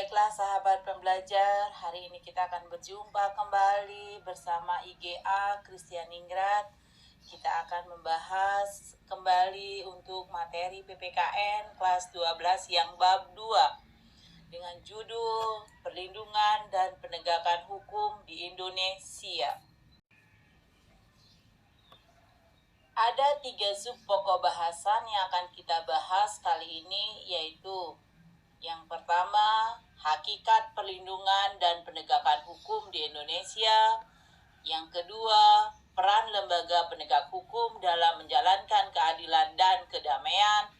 Baiklah sahabat pembelajar, hari ini kita akan berjumpa kembali bersama IGA Kristianingrat. Kita akan membahas kembali untuk materi PPKN kelas 12 yang bab 2 dengan judul Perlindungan dan Penegakan Hukum di Indonesia. Ada 3 sub pokok bahasan yang akan kita bahas kali ini, yaitu yang pertama, hakikat perlindungan dan penegakan hukum di Indonesia. Yang kedua, peran lembaga penegak hukum dalam menjalankan keadilan dan kedamaian.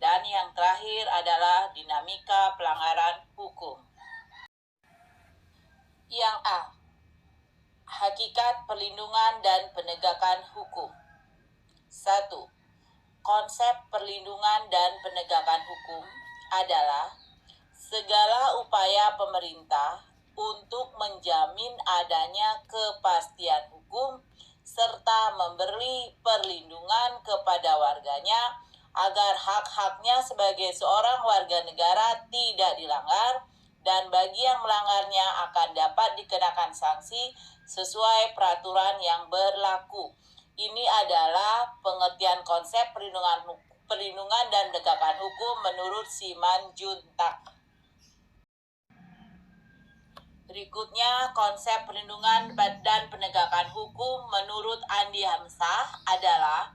Dan yang terakhir adalah dinamika pelanggaran hukum. Yang A, hakikat perlindungan dan penegakan hukum. 1. Konsep perlindungan dan penegakan hukum adalah segala upaya pemerintah untuk menjamin adanya kepastian hukum serta memberi perlindungan kepada warganya agar hak-haknya sebagai seorang warga negara tidak dilanggar, dan bagi yang melanggarnya akan dapat dikenakan sanksi sesuai peraturan yang berlaku. Ini adalah pengertian konsep perlindungan dan penegakan hukum menurut Simanjuntak. Berikutnya, konsep perlindungan dan penegakan hukum menurut Andi Hamzah adalah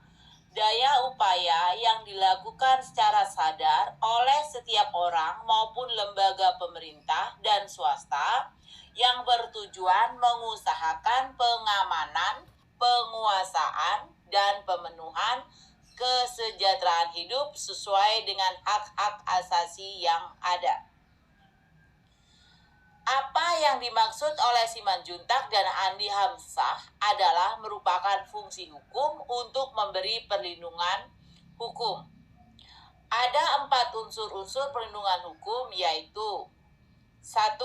daya upaya yang dilakukan secara sadar oleh setiap orang maupun lembaga pemerintah dan swasta yang bertujuan mengusahakan pengamanan, penguasaan, dan pemenuhan kesejahteraan hidup sesuai dengan hak-hak asasi yang ada. Apa yang dimaksud oleh Simanjuntak dan Andi Hamzah adalah merupakan fungsi hukum untuk memberi perlindungan hukum. Ada 4 unsur-unsur perlindungan hukum, yaitu 1.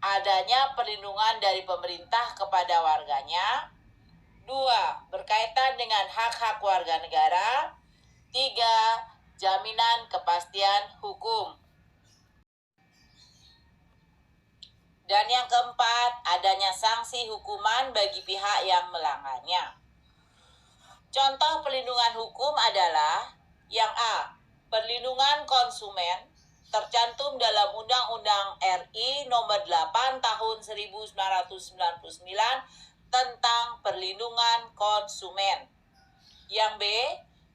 Adanya perlindungan dari pemerintah kepada warganya. 2. Berkaitan dengan hak-hak warga negara. 3. Jaminan kepastian hukum. Dan yang keempat, adanya sanksi hukuman bagi pihak yang melanggarnya. Contoh perlindungan hukum adalah yang A, perlindungan konsumen tercantum dalam Undang-Undang RI Nomor 8 Tahun 1999 tentang perlindungan konsumen. Yang B,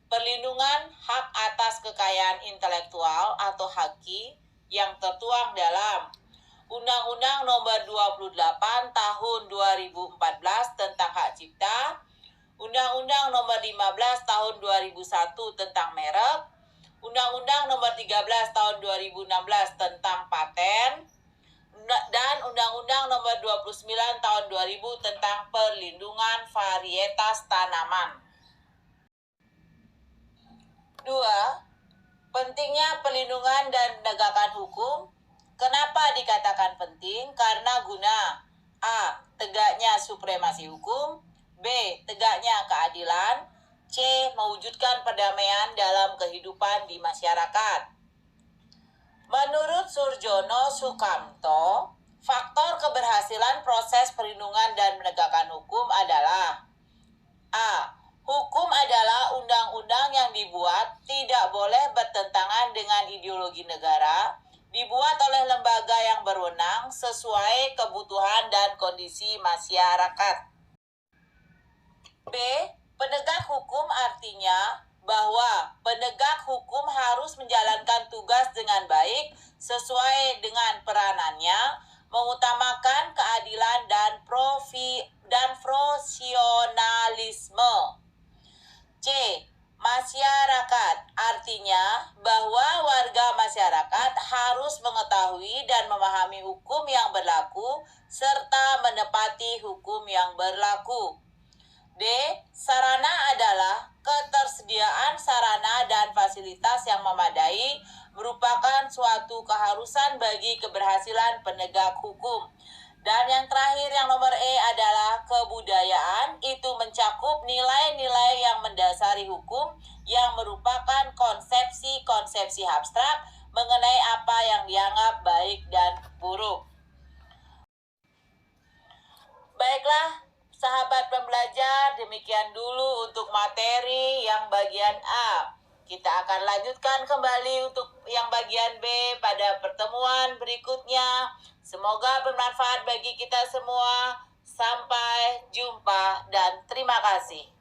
perlindungan hak atas kekayaan intelektual atau HAKI yang tertuang dalam Undang-Undang Nomor 28 Tahun 2014 tentang Hak Cipta, Undang-Undang Nomor 15 Tahun 2001 tentang merek, Undang-Undang Nomor 13 Tahun 2016 tentang paten, dan Undang-Undang Nomor 29 Tahun 2000 tentang perlindungan varietas tanaman. 2. Pentingnya perlindungan dan penegakan hukum. Kenapa dikatakan penting? Karena guna A. Tegaknya supremasi hukum, B. Tegaknya keadilan, C. Mewujudkan perdamaian dalam kehidupan di masyarakat. Menurut Surjono Sukamto, faktor keberhasilan proses perlindungan dan penegakan hukum adalah A. Hukum adalah undang-undang yang dibuat tidak boleh bertentangan dengan ideologi negara, dibuat oleh lembaga yang berwenang sesuai kebutuhan dan kondisi masyarakat. B. Penegak hukum artinya bahwa penegak hukum harus menjalankan tugas dengan baik sesuai dengan peranannya, mengutamakan keadilan dan profesionalisme. C. Masyarakat artinya bahwa warga masyarakat harus mengetahui dan memahami hukum yang berlaku serta menepati hukum yang berlaku. D. Sarana adalah ketersediaan sarana dan fasilitas yang memadai merupakan suatu keharusan bagi keberhasilan penegak hukum. Dan yang terakhir, yang nomor E adalah kebudayaan. Itu mencakup nilai-nilai yang mendasari hukum yang merupakan konsepsi-konsepsi abstrak mengenai apa yang dianggap baik dan sahabat pembelajar, demikian dulu untuk materi yang bagian A. Kita akan lanjutkan kembali untuk yang bagian B pada pertemuan berikutnya. Semoga bermanfaat bagi kita semua. Sampai jumpa dan terima kasih.